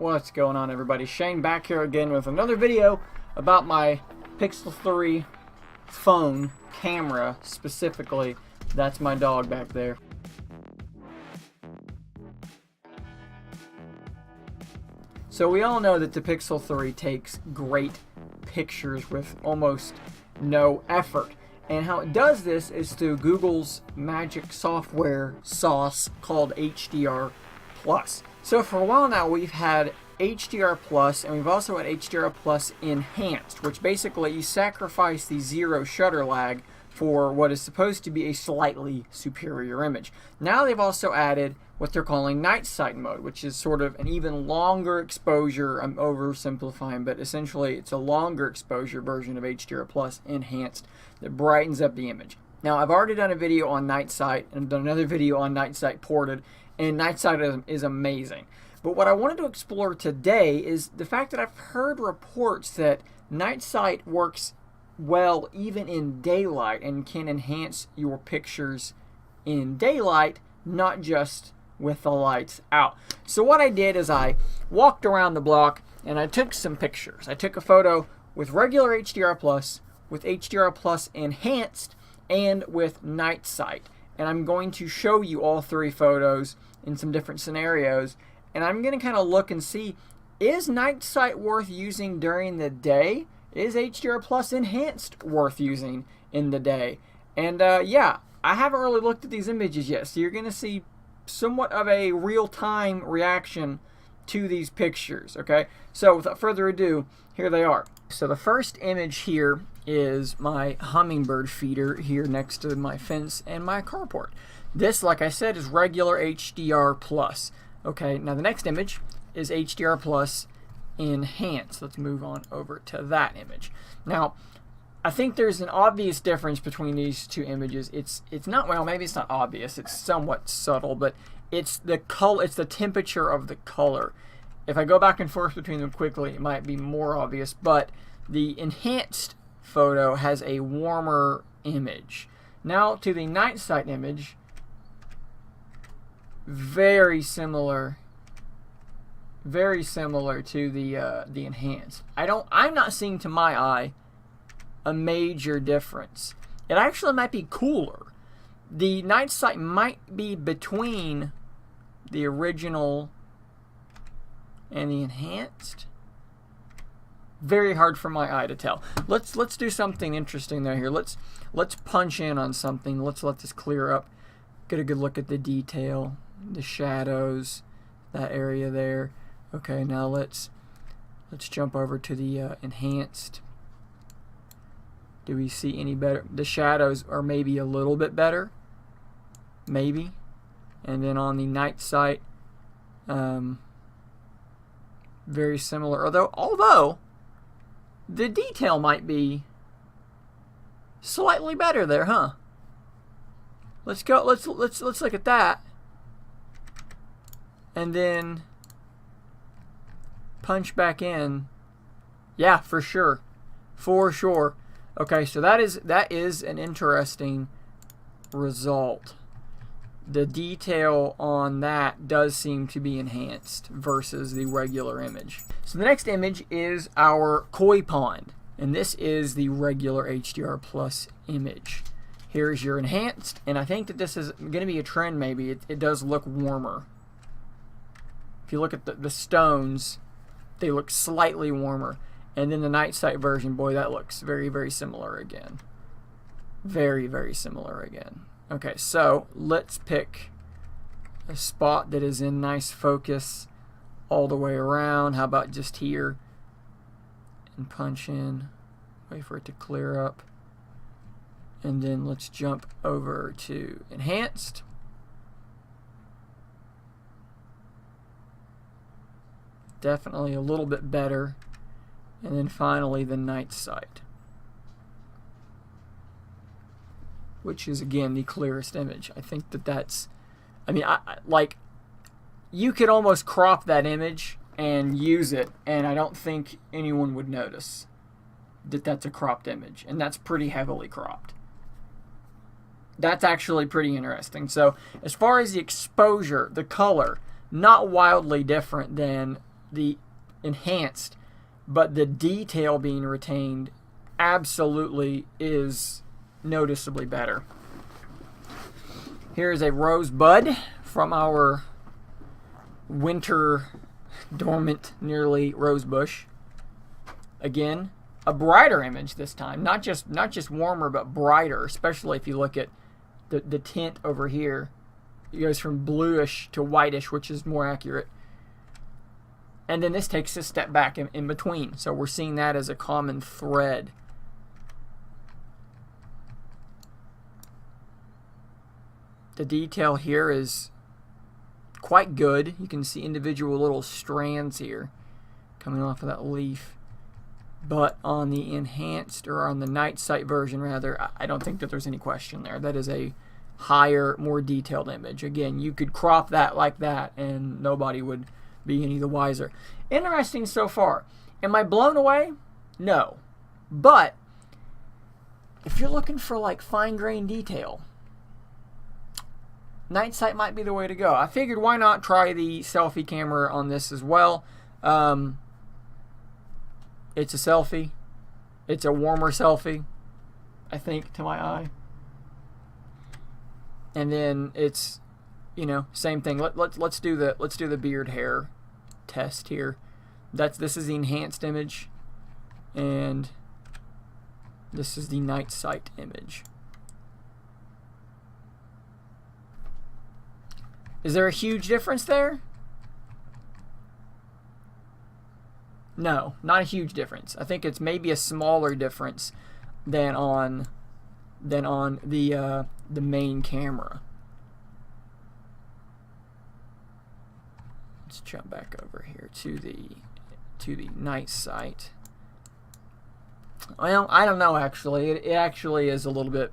What's going on, everybody? Shane back here again with another video about my Pixel 3 phone camera specifically. That's my dog back there. So we all know that the Pixel 3 takes great pictures with almost no effort. And how it does this is through Google's magic software sauce called HDR+. So for a while now we've had HDR+, and we've also had HDR+ Enhanced, which basically you sacrifice the zero shutter lag for what is supposed to be a slightly superior image. Now they've also added what they're calling night sight mode, which is sort of an even longer exposure. I'm oversimplifying, but essentially it's a longer exposure version of HDR+ Enhanced that brightens up the image. Now I've already done a video on night sight and I've done another video on night sight ported, and night sight is amazing. But what I wanted to explore today is the fact that I've heard reports that night sight works well even in daylight and can enhance your pictures in daylight, not just with the lights out. So what I did is I walked around the block and I took some pictures. I took a photo with regular HDR+, with HDR+ Enhanced, and with night sight. And I'm going to show you all three photos in some different scenarios. And I'm going to kind of look and see, is night sight worth using during the day? Is HDR+ Enhanced worth using in the day? And yeah, I haven't really looked at these images yet, so you're going to see somewhat of a real-time reaction to these pictures, okay? So without further ado, here they are. So the first image here is my hummingbird feeder here next to my fence and my carport. This, like I said, is regular HDR+. Okay, now the next image is HDR+ Enhanced. Let's move on over to that image. Now, I think there's an obvious difference between these two images. It's not, well, maybe it's not obvious. It's somewhat subtle, but it's the color, it's the temperature of the color. If I go back and forth between them quickly, it might be more obvious, but the enhanced photo has a warmer image. Now to the night sight image, very similar to the enhanced. I'm not seeing, to my eye, a major difference. It actually might be cooler. The night sight might be between the original and the enhanced. Very hard for my eye to tell. Let's do something interesting though here. Let's punch in on something. Let's let this clear up. Get a good look at the detail, the shadows, that area there. Okay, now let's jump over to the enhanced. Do we see any better? The shadows are maybe a little bit better, maybe. And then on the night sight, very similar. Although the detail might be slightly better there, huh? Let's go. Let's look at that, and then punch back in. Yeah, for sure, for sure. Okay, so that is an interesting result. The detail on that does seem to be enhanced versus the regular image. So the next image is our koi pond, and this is the regular HDR+ image. Here's your enhanced, and I think that this is going to be a trend maybe. It does look warmer. If you look at the stones, they look slightly warmer. And then the night sight version, boy, that looks very, very similar again. Very, very similar again. Okay, so let's pick a spot that is in nice focus all the way around. How about just here? And punch in. Wait for it to clear up. And then let's jump over to enhanced. Definitely a little bit better. And then finally the night sight, which is again the clearest image. I think that's, I mean, like, you could almost crop that image and use it, and I don't think anyone would notice that that's a cropped image, and that's pretty heavily cropped. That's actually pretty interesting. So as far as the exposure, the color, not wildly different than the enhanced, but the detail being retained absolutely is noticeably better. Here's a Rosebud from our winter dormant nearly rose bush. Again, a brighter image this time, not just warmer but brighter, especially if you look at the tint over here. It goes from bluish to whitish, which is more accurate. And then this takes a step back in between. So we're seeing that as a common thread. The detail here is quite good. You can see individual little strands here coming off of that leaf. But on the enhanced, or on the night sight version rather, I don't think that there's any question there. That is a higher, more detailed image. Again, you could crop that like that and nobody would be any the wiser. Interesting so far. Am I blown away? No. But if you're looking for like fine-grained detail, night sight might be the way to go. I figured why not try the selfie camera on this as well. It's a selfie. It's a warmer selfie, I think, to my eye. And then it's, you know, same thing. Let's do the beard hair test here. This is the enhanced image, and this is the night sight image. Is there a huge difference there? No, not a huge difference. I think it's maybe a smaller difference than on the main camera. Let's jump back over here to the night sight. Well, I don't know actually. It actually is a little bit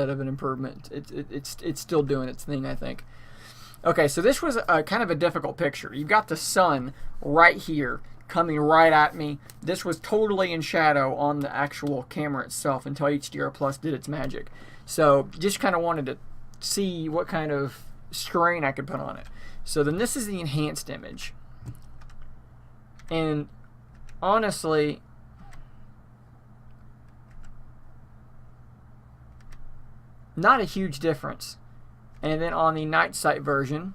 of an improvement. It's still doing its thing, I think. Okay, so this was a kind of a difficult picture. You've got the sun right here coming right at me. This was totally in shadow on the actual camera itself until HDR Plus did its magic. So just kind of wanted to see what kind of strain I could put on it. So then this is the enhanced image. And honestly, not a huge difference. And then on the night sight version,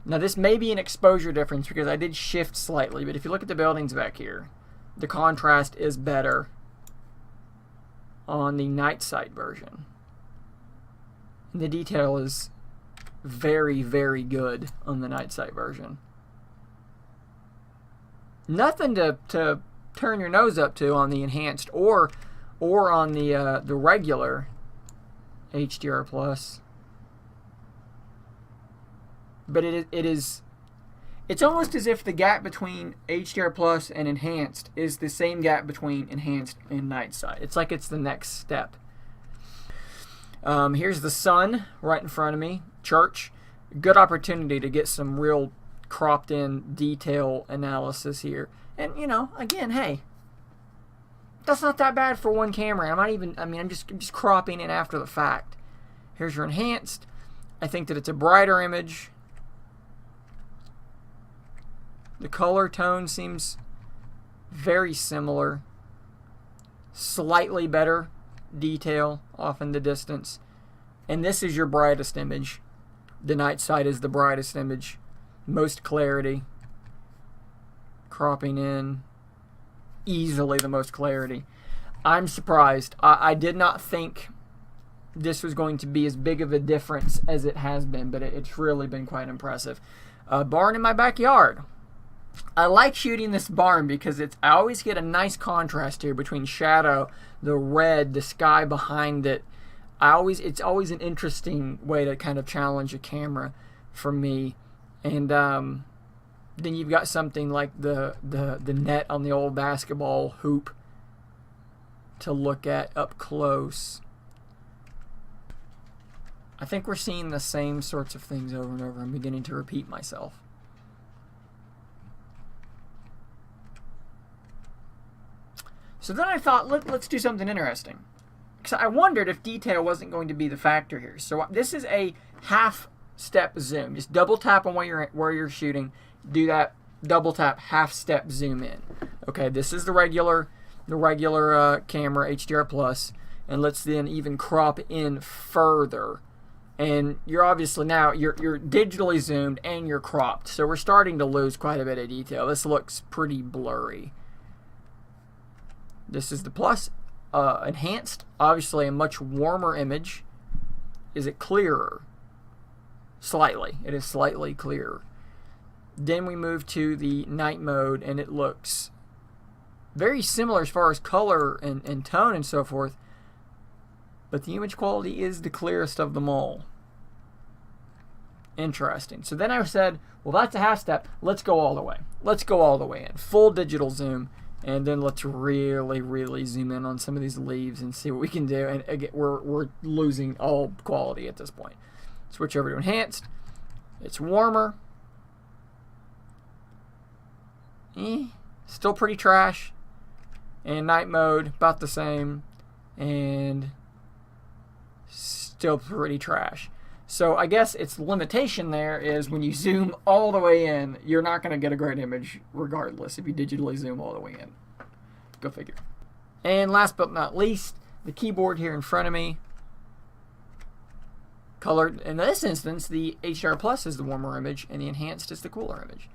now this may be an exposure difference because I did shift slightly, but if you look at the buildings back here, the contrast is better on the night sight version. And the detail is very, very good on the night sight version. Nothing to turn your nose up to on the enhanced or on the regular HDR Plus. But it's almost as if the gap between HDR Plus and enhanced is the same gap between enhanced and night sight. It's like it's the next step. Here's the sun right in front of me. Church. Good opportunity to get some real cropped in detail analysis here. And you know, again, hey, that's not that bad for one camera. I'm just cropping in after the fact. Here's your enhanced. I think that it's a brighter image. The color tone seems very similar. Slightly better detail off in the distance. And this is your brightest image. The night sight is the brightest image. Most clarity. Cropping in. Easily the most clarity. I'm surprised. I did not think this was going to be as big of a difference as it has been, but it's really been quite impressive. Barn in my backyard. I like shooting this barn because I always get a nice contrast here between shadow, the red, the sky behind it. It's always an interesting way to kind of challenge a camera for me. And then you've got something like the net on the old basketball hoop to look at up close. I think we're seeing the same sorts of things over and over. I'm beginning to repeat myself. So then I thought, let's do something interesting. Because I wondered if detail wasn't going to be the factor here. So this is a half-step zoom. Just double tap on where you're shooting. Do that double tap, half step zoom in. Okay, this is the regular camera HDR plus, and let's then even crop in further. And you're obviously now you're digitally zoomed and you're cropped, so we're starting to lose quite a bit of detail. This looks pretty blurry. This is the plus. Enhanced, obviously a much warmer image. Is it clearer? Slightly. It is slightly clearer. Then we move to the night mode, and it looks very similar as far as color and tone and so forth, but the image quality is the clearest of them all. Interesting. So then I said, well, that's a half step. Let's go all the way. Let's go all the way in. Full digital zoom. And then let's really, really zoom in on some of these leaves and see what we can do. And again, we're losing all quality at this point. Switch over to enhanced. It's warmer. Still pretty trash. And night mode, about the same. And still pretty trash. So I guess its limitation there is when you zoom all the way in, you're not going to get a great image regardless if you digitally zoom all the way in. Go figure. And last but not least, the keyboard here in front of me. Colored, in this instance, the HDR Plus is the warmer image and the enhanced is the cooler image.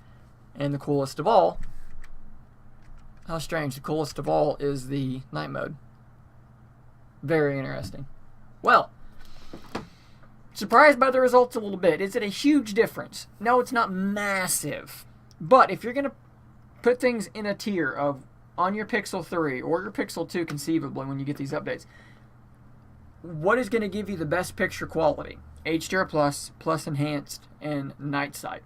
And the coolest of all, how strange, the coolest of all is the night mode. Very interesting. Well, surprised by the results a little bit. Is it a huge difference? No, it's not massive. But if you're going to put things in a tier of on your Pixel 3 or your Pixel 2 conceivably when you get these updates, what is going to give you the best picture quality? HDR Plus, Plus Enhanced, and Night Sight.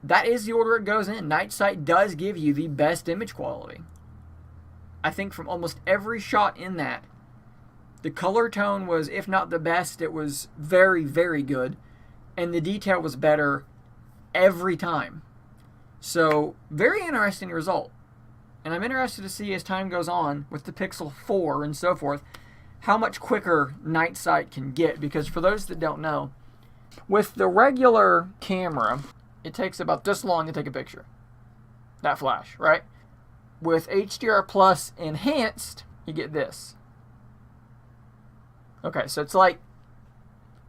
That is the order it goes in. Night Sight does give you the best image quality. I think from almost every shot in that, the color tone was, if not the best, it was very, very good. And the detail was better every time. So, very interesting result. And I'm interested to see as time goes on with the Pixel 4 and so forth, how much quicker Night Sight can get. Because for those that don't know, with the regular camera, it takes about this long to take a picture. That flash, right? With HDR Plus Enhanced, you get this. Okay, so it's like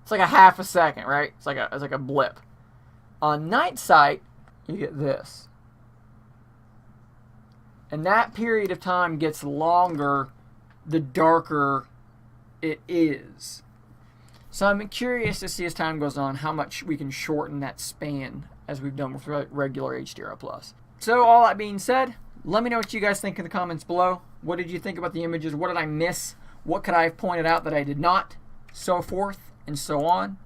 a half a second, right? It's like a blip. On Night Sight, you get this. And that period of time gets longer the darker it is. So I'm curious to see as time goes on how much we can shorten that span as we've done with regular HDR Plus. So all that being said, let me know what you guys think in the comments below. What did you think about the images? What did I miss? What could I have pointed out that I did not? So forth and so on.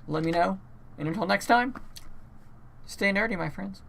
Let me know. And until next time, stay nerdy, my friends.